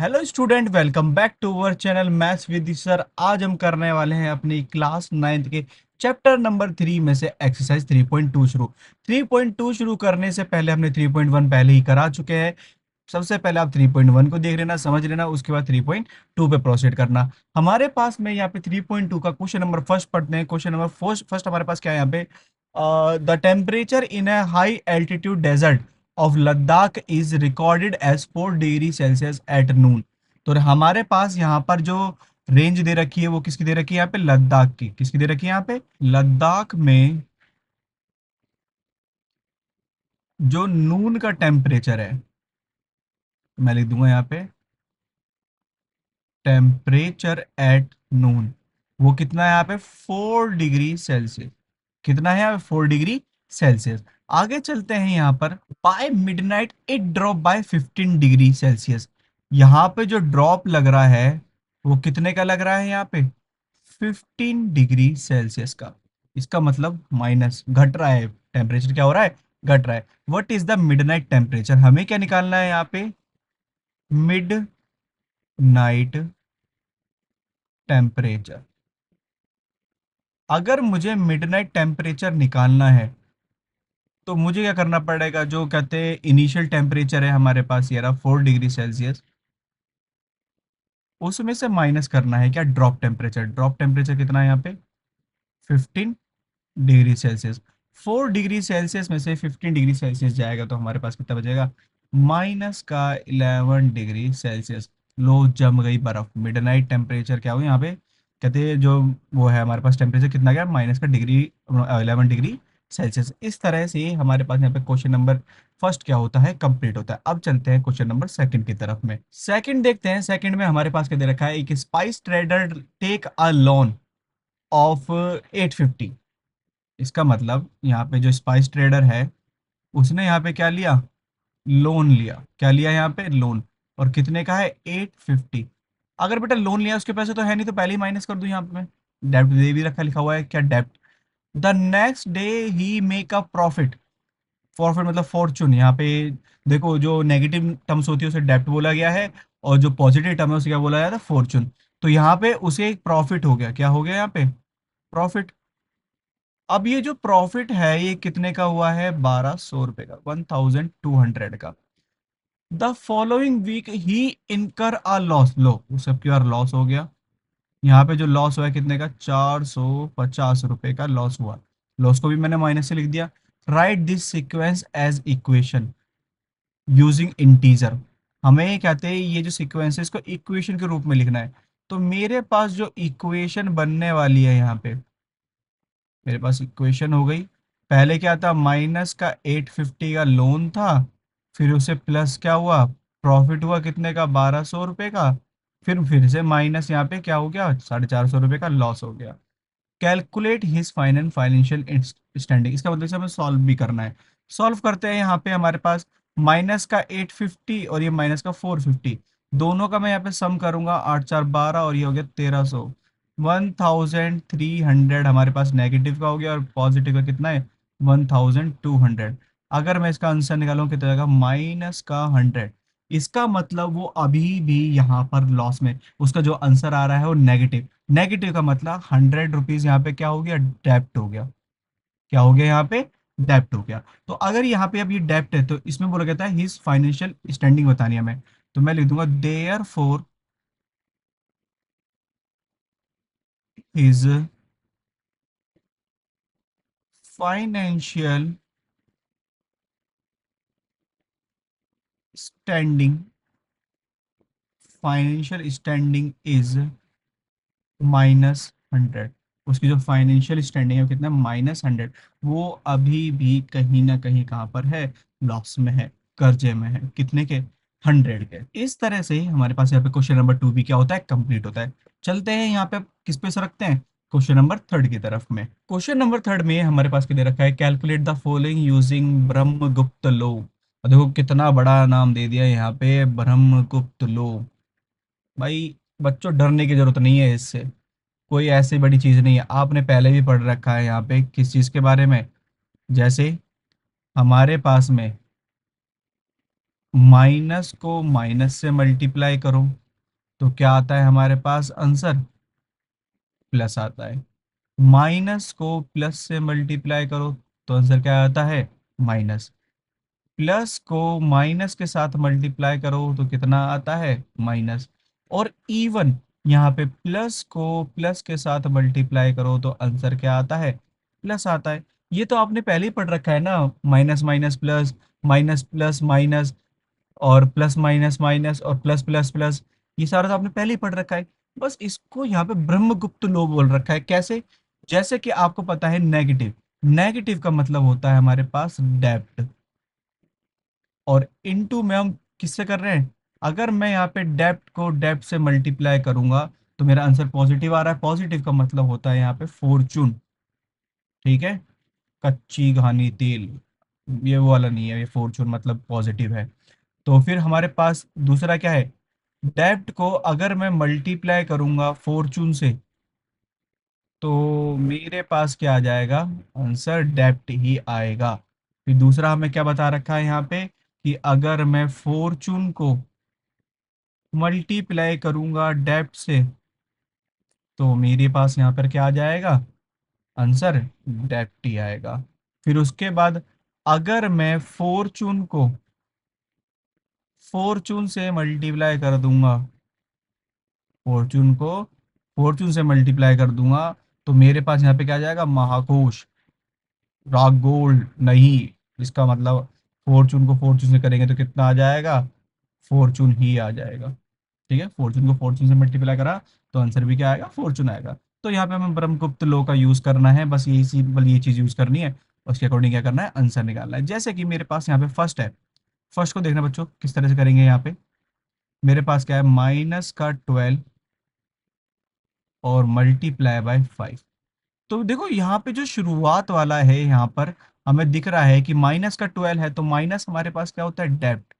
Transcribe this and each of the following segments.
Hello student, welcome back to our channel maths with sir. आज हम करने वाले हैं अपनी क्लास नाइन्थ के चैप्टर नंबर 3 में से एक्सरसाइज 3.2 शुरू। 3.2 शुरू करने से पहले हमने 3.1 पहले ही करा चुके हैं। सबसे पहले आप 3.1 को देख लेना, समझ लेना, उसके बाद 3.2 पे प्रोसीड करना। हमारे पास में यहाँ पे 3.2 का क्वेश्चन नंबर फर्स्ट पढ़ते हैं। क्वेश्चन नंबर फर्स्ट हमारे पास क्या है यहाँ पे? The temperature in a high altitude desert of Ladakh is recorded as 4 degree Celsius at noon. तो हमारे पास यहाँ पर जो रेंज दे रखी है वो किसकी दे रखी है? यहाँ पे लद्दाख की। किसकी दे रखी है? यहाँ पे लद्दाख में जो नून का टेम्परेचर है, मैं लिख दूंगा यहाँ पे टेम्परेचर एट नून। वो कितना है यहाँ पे? 4 डिग्री सेल्सियस। कितना है यहाँ पे? 4 डिग्री सेल्सियस। आगे चलते हैं यहाँ पर। By midnight it drop by 15 degree Celsius. यहाँ पे जो ड्रॉप लग रहा है वो कितने का लग रहा है? यहाँ पे 15 डिग्री सेल्सियस का। इसका मतलब माइनस, घट रहा है टेम्परेचर। क्या हो रहा है? घट रहा है। What is the midnight temperature? हमें क्या निकालना है यहाँ पे? Mid night temperature. अगर मुझे मिडनाइट टेम्परेचर निकालना है तो मुझे क्या करना पड़ेगा? जो कहते हैं इनिशियल टेम्परेचर है हमारे पास, ये रहा 4 डिग्री सेल्सियस, उसमें से माइनस करना है क्या? Drop temperature. ड्रॉप टेम्परेचर कितना है यहाँ पे? 15 डिग्री सेल्सियस। 4 डिग्री सेल्सियस में से 15 डिग्री सेल्सियस जाएगा तो हमारे पास कितना बचेगा? माइनस का 11 डिग्री सेल्सियस। लो, जम गई बर्फ। मिडनाइट टेम्परेचर क्या हुआ यहाँ पे? कहते हैं जो वो है हमारे पास टेम्परेचर कितना गया? माइनस का डिग्री 11 डिग्री सेल्सियस। इस तरह से हमारे पास यहाँ पे क्वेश्चन नंबर फर्स्ट क्या होता है? कंप्लीट होता है। अब चलते हैं क्वेश्चन नंबर सेकंड की तरफ में। सेकंड देखते हैं। सेकंड में हमारे पास क्या दे रखा है? एक spice trader take a loan of 850। इसका मतलब यहाँ पे जो स्पाइस ट्रेडर है उसने यहाँ पे क्या लिया? लोन लिया। क्या लिया यहाँ पे? लोन। और कितने का है? 850। अगर बेटा लोन लिया, उसके पैसे तो है नहीं, तो पहले ही माइनस कर दूं यहाँ पे मैं। डेप्ट दे भी रखा, लिखा हुआ है क्या? डेप्ट। The next day he make a profit. Profit मतलब फॉर्चून। यहाँ पे देखो, जो नेगेटिव टर्म्स होती है उसे डेप्ट बोला गया है, और जो पॉजिटिव टर्म है उसे क्या बोला जाता है? फॉर्चून। तो यहाँ पे उसे एक प्रॉफिट हो गया। क्या हो गया यहाँ पे? प्रॉफिट। अब ये जो प्रॉफिट है ये कितने का हुआ है? 1200 रुपए का, 1200 का। द फॉलोइंग वीक ही इनकर अ लॉस। लो, उसे प्योर लॉस हो गया। यहाँ पे जो लॉस हुआ है कितने का? 450 रुपए का लॉस हुआ। लॉस को भी मैंने माइनस से लिख दिया। Write this sequence as equation using integer. हमें कहते हैं ये जो सीक्वेंस है इसको इक्वेशन के रूप में लिखना है। तो मेरे पास जो इक्वेशन बनने वाली है यहाँ पे, मेरे पास इक्वेशन हो गई। पहले क्या था? माइनस का 850 का लोन था, फिर उसे प्लस क्या हुआ? प्रॉफिट हुआ कितने का? 1200 रुपये का। फिर से माइनस, यहाँ पे क्या हो गया? 450 रुपये का लॉस हो गया। Calculate his financial standing. इसका मतलब से हमें सॉल्व भी करना है। सॉल्व करते हैं। यहाँ पे हमारे पास माइनस का 850 और ये माइनस का 450, दोनों का मैं यहाँ पे सम करूंगा। 8 4 12 और ये हो गया 1300। 1300 हमारे पास नेगेटिव का हो गया, और पॉजिटिव का कितना है? 1200। अगर मैं इसका आंसर निकालूं कितना जाएगा? माइनस का 100। इसका मतलब वो अभी भी यहाँ पर लॉस में, उसका जो आंसर आ रहा है वो नेगेटिव। नेगेटिव का मतलब 100 रुपीज यहाँ पे क्या हो गया? डेप्ट हो गया। क्या हो गया यहाँ पे? डेप्ट हो गया। तो अगर यहाँ पे अब ये डेप्ट है तो इसमें बोला कहता है हिज फाइनेंशियल स्टैंडिंग बतानी है हमें। तो मैं लिख दूंगा therefore his financial standing, financial standing is -100। उसकी जो फाइनेंशियल स्टैंडिंग है वो कितना? -100। वो अभी भी कहीं ना कहीं कहाँ पर है? लॉस में है, कर्जे में है। कितने के? 100 के। इस तरह से हमारे पास यहाँ पे क्वेश्चन नंबर 2 भी क्या होता है? कंप्लीट होता है। चलते हैं यहाँ पे किस पे से रखते हैं? क्वेश्चन नंबर थर्ड की तरफ में। क्वेश्चन नंबर थर्ड में हमारे पास क्या दे रखा है? Calculate the following using Brahmagupta लो। देखो कितना बड़ा नाम दे दिया यहाँ पे, ब्रह्मगुप्त लो। भाई बच्चों, डरने की जरूरत नहीं है इससे। कोई ऐसी बड़ी चीज नहीं है। आपने पहले भी पढ़ रखा है यहाँ पे किस चीज के बारे में। जैसे हमारे पास में माइनस को माइनस से मल्टीप्लाई करो तो क्या आता है हमारे पास आंसर, प्लस आता है। माइनस को प्लस से मल्टीप्लाई करो तो आंसर क्या आता है, माइनस। प्लस को माइनस के साथ मल्टीप्लाई करो तो कितना आता है, माइनस। और इवन यहाँ पे प्लस को प्लस के साथ मल्टीप्लाई करो तो आंसर क्या आता है, प्लस आता है। ये तो आपने पहले ही पढ़ रखा है ना, minus minus plus, minus plus minus, और प्लस माइनस माइनस, और प्लस प्लस प्लस। ये सारा तो आपने पहले ही पढ़ रखा है। बस इसको यहाँ पे ब्रह्मगुप्त लो बोल रखा है। कैसे? जैसे कि आपको पता है नेगेटिव, नेगेटिव का मतलब होता है हमारे पास डेप्ट, और इनटू में हम किससे कर रहे हैं, अगर मैं यहाँ पे डेप्ट को डेप्ट से मल्टीप्लाई करूंगा तो मेरा आंसर पॉजिटिव आ रहा है। पॉजिटिव का मतलब होता है यहाँ पे फॉर्चून, ठीक है, कच्ची घानी तेल, ये वो वाला नहीं है, ये फॉर्चून मतलब पॉजिटिव है। तो फिर हमारे पास दूसरा क्या है, डेप्ट को अगर मैं मल्टीप्लाई करूंगा फॉर्चून से तो मेरे पास क्या आ जाएगा, आंसर डेप्ट ही आएगा। फिर दूसरा हमें क्या बता रखा है यहाँ पे, कि अगर मैं फॉर्चून को मल्टीप्लाई करूंगा डेप्ट से तो मेरे पास यहाँ पर क्या आ जाएगा, आंसर डेप्ट ही आएगा। फिर उसके बाद अगर मैं फॉर्चून से मल्टीप्लाई कर दूंगा, फॉर्चून को फॉर्चून से मल्टीप्लाई कर दूंगा तो मेरे पास यहाँ पे क्या आ जाएगा, महाकोश, रॉक गोल्ड नहीं। इसका मतलब फॉर्चून को फॉर्चून से करेंगे तो कितना आ जाएगा, फॉर्चून ही आ जाएगा। ठीक है, फॉर्चून को फॉर्चून से मल्टीप्लाई करा तो आंसर भी क्या आएगा, फॉर्चून आएगा। तो यहाँ पे हमें ब्रह्मगुप्त लॉ का यूज करना है, बस यही सिंपल ये चीज यूज करनी है। उसके अकॉर्डिंग क्या करना है, आंसर निकालना है। जैसे कि मेरे पास यहाँ पे फर्स्ट है, फर्स्ट को देखना बच्चों किस तरह से करेंगे। यहाँ पे मेरे पास क्या है, -12 और मल्टीप्लाई बाय 5। तो देखो यहाँ पे जो शुरुआत वाला है, यहाँ पर हमें दिख रहा है कि -12 है, तो माइनस हमारे पास क्या होता है, डेप्ट,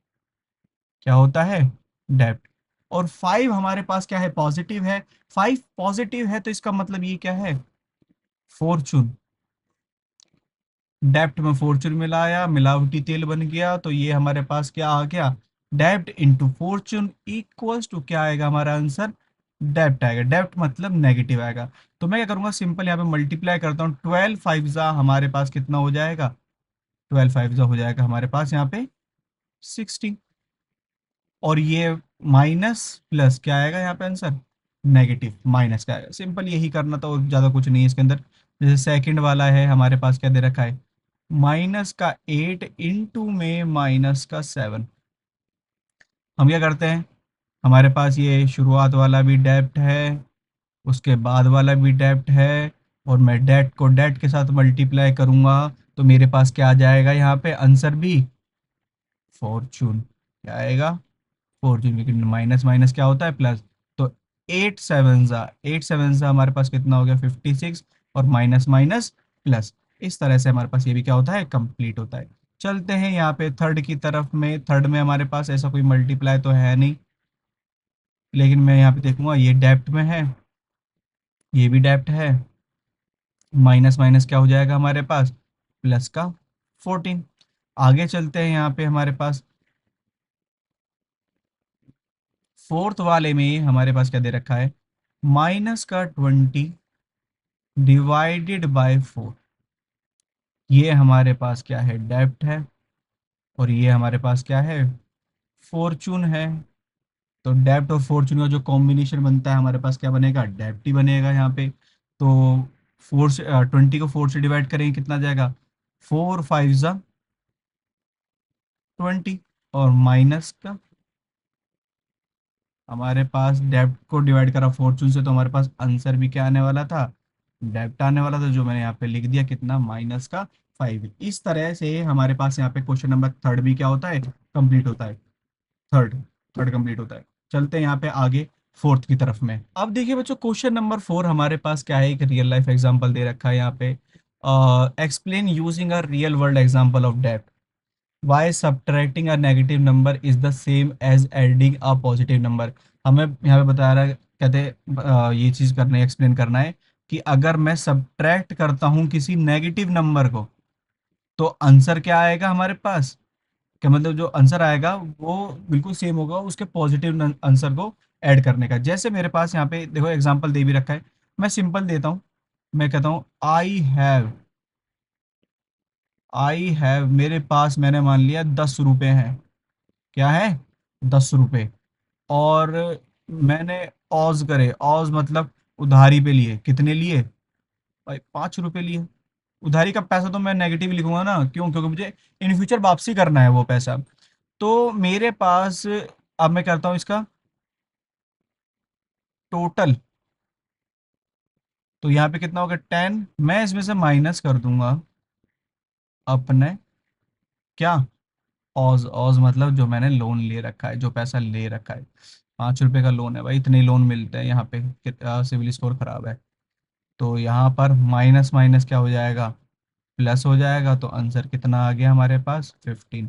क्या होता है, डेप्ट। और 5 हमारे पास क्या है, पॉजिटिव है। 5 पॉजिटिव है तो इसका मतलब ये क्या है, फॉर्चून। डेप्ट में फॉर्चून मिलाया, मिलावटी तेल बन गया, तो ये हमारे पास क्या आ गया, डेप्ट इंटू फॉर्चून इक्वल्स टू क्या आएगा हमारा आंसर, डेप्ट आएगा। डेप्ट मतलब नेगेटिव आएगा। तो मैं क्या करूंगा, सिंपल यहाँ पे मल्टीप्लाई करता हूँ। 12 5 जा हमारे पास कितना हो जाएगा, 12 5 जा हो जाएगा हमारे पास यहाँ पे 60। और ये माइनस प्लस क्या आएगा यहाँ पे आंसर, नेगेटिव माइनस का आएगा। सिंपल यही करना था और ज़्यादा कुछ नहीं है इसके अंदर। जैसे सेकंड वाला है हमारे पास क्या दे रखा है, -8 इंटू में -7। हम क्या करते हैं, हमारे पास ये शुरुआत वाला भी डेप्ट है, उसके बाद वाला भी डेप्ट है, और मैं डेट को डेट के साथ मल्टीप्लाई करूंगा तो मेरे पास क्या आ जाएगा यहाँ पे आंसर भी, फॉर्चून। क्या आएगा, फॉर्चून, क्योंकि माइनस माइनस क्या होता है, प्लस। तो 8 7 हमारे पास कितना हो गया, 56, और माइनस माइनस प्लस। इस तरह से हमारे पास ये भी क्या होता है, कंप्लीट होता है। चलते हैं यहाँ पे थर्ड की तरफ में। थर्ड में हमारे पास ऐसा कोई मल्टीप्लाई तो है नहीं, लेकिन मैं यहाँ पे देखूंगा ये डेप्ट में है, ये भी डेप्ट है। माइनस माइनस क्या हो जाएगा हमारे पास, प्लस का 14। आगे चलते हैं, यहाँ पे हमारे पास फोर्थ वाले में हमारे पास क्या दे रखा है, -20 डिवाइडेड बाय 4। ये हमारे पास क्या है, डेप्ट है, और ये हमारे पास क्या है, फॉर्चून है। तो डेप्ट और फॉर्चून का जो कॉम्बिनेशन बनता है हमारे पास क्या बनेगा, डेप्ट ही बनेगा यहाँ पे। तो 20 को 4 से डिवाइड करेंगे कितना जाएगा, 4 5 जा 20, और माइनस का हमारे पास डेप्ट को डिवाइड करा फॉर्चून से तो हमारे पास आंसर भी क्या आने वाला था, डेप्ट आने वाला था, जो मैंने यहाँ पे लिख दिया कितना, -5। इस तरह से हमारे पास यहाँ पे क्वेश्चन नंबर थर्ड भी क्या होता है, कंप्लीट होता है। थर्ड थर्ड कंप्लीट होता है। चलते हैं यहाँ पे आगे फोर्थ की तरफ में। अब देखिए बच्चों, क्वेश्चन नंबर 4 हमारे पास क्या है, एक रियल लाइफ एग्जांपल दे रखा है यहाँ पे। Explain using a real world example of डेप्ट why subtracting a negative number is the same as adding a positive number. हमें यहाँ पे बता रहा है, कहते ये चीज़ करना है, एक्सप्लेन करना है कि अगर मैं सब्ट्रैक्ट करता हूँ किसी नेगेटिव नंबर को तो आंसर क्या आएगा हमारे पास, क्या मतलब जो आंसर आएगा वो बिल्कुल सेम होगा उसके पॉजिटिव आंसर को ऐड करने का। जैसे मेरे पास यहाँ पे देखो एग्जांपल दे भी रखा है, मैं सिंपल देता हूँ। मैं कहता हूँ आई हैव मेरे पास मैंने मान लिया 10 रुपए हैं। क्या है? 10 रुपए। और मैंने ऑज करे, ऑज मतलब उधारी पे लिए, कितने लिए भाई? 5 रुपए लिए। उधारी का पैसा तो मैं नेगेटिव लिखूंगा ना, क्यों? क्योंकि मुझे इन फ्यूचर वापसी करना है वो पैसा। तो मेरे पास अब मैं करता हूँ इसका टोटल। तो यहाँ पे कितना होगा? 10। मैं इसमें से माइनस कर दूंगा अपने, क्या, ऑज। ऑज मतलब जो मैंने लोन ले रखा है, जो पैसा ले रखा है। 5 रुपए का लोन है भाई, इतने ही लोन मिलते हैं यहाँ पे। सिविल स्कोर खराब है। तो यहाँ पर माइनस माइनस क्या हो जाएगा? प्लस हो जाएगा। तो आंसर कितना आ गया हमारे पास? 15।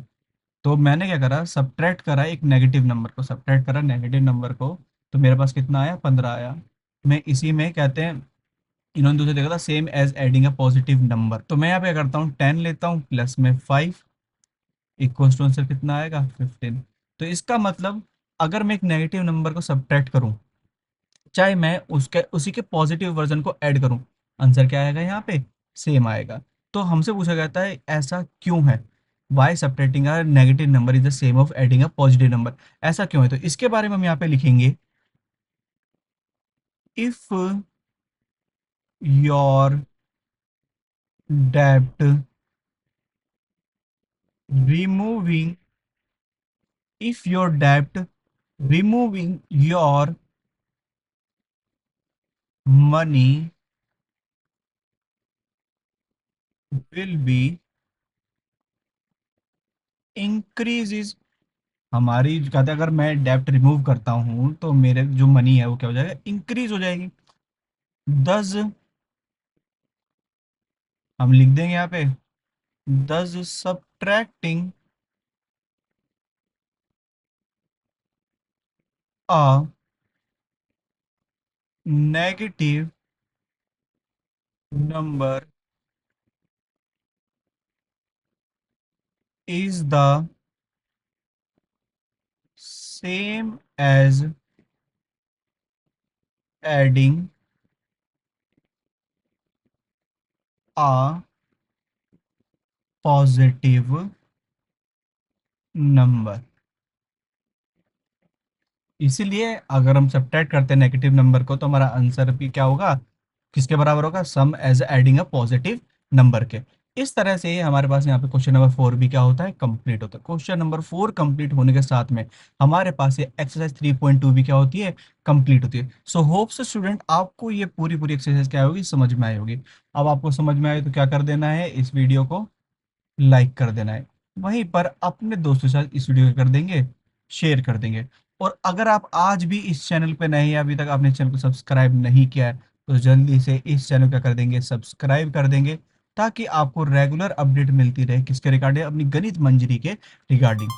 तो मैंने क्या करा, सब्ट्रैक्ट करा एक नेगेटिव नंबर को, सब्ट्रैक्ट करा नेगेटिव नंबर को। तो मेरे पास कितना आया? 15 आया। मैं इसी में कहते हैं, इन्होंने दूसरे देखा था same as adding a positive number. तो मैं यहाँ पे करता हूँ 10 लेता हूँ प्लस में 5 इक्वल्स टू आंसर कितना आएगा? 15। तो इसका मतलब अगर मैं एक नेगेटिव नंबर को सब्ट्रैक्ट करूँ, चाहे मैं उसके उसी के पॉजिटिव वर्जन को ऐड करूं, आंसर क्या आएगा यहाँ पे? सेम आएगा। तो हमसे पूछा जाता है ऐसा क्यों है? Why subtracting a negative number is the same of adding a positive number? ऐसा क्यों है? तो इसके बारे में हम यहाँ पे लिखेंगे, if your dept removing if your dept removing your money will be increase. हमारी कहते हैं अगर मैं डेप्ट रिमूव करता हूँ तो मेरे जो मनी है वो क्या हो जाएगा? इंक्रीज हो जाएगी। 10 हम लिख देंगे यहाँ पे, 10 subtracting a negative number is the same as adding a positive number. इसीलिए अगर हम सब्ट्रैक्ट करते हैं नेगेटिव नंबर को तो हमारा आंसर भी क्या होगा? किसके बराबर होगा? Sum as adding a positive number के। इस तरह से हमारे पास यहाँ पे क्वेश्चन नंबर 4 भी क्या होता है? कंप्लीट होता है। क्वेश्चन नंबर 4 कंप्लीट होने के साथ में हमारे पास ये एक्सरसाइज 3.2 भी क्या होती है? कंप्लीट होती है। सो होप से स्टूडेंट आपको ये पूरी पूरी एक्सरसाइज क्या होगी? समझ में आई होगी। अब आपको समझ में आए तो क्या कर देना है? इस वीडियो को लाइक कर देना है। वहीं पर अपने दोस्तों के साथ इस वीडियो को कर देंगे, शेयर कर देंगे। और अगर आप आज भी इस चैनल पे नए हैं, अभी तक आपने चैनल को सब्सक्राइब नहीं किया है, तो जल्दी से इस चैनल का कर देंगे, सब्सक्राइब कर देंगे, ताकि आपको रेगुलर अपडेट मिलती रहे किसके रिगार्डिंग? अपनी गणित मंजरी के रिगार्डिंग।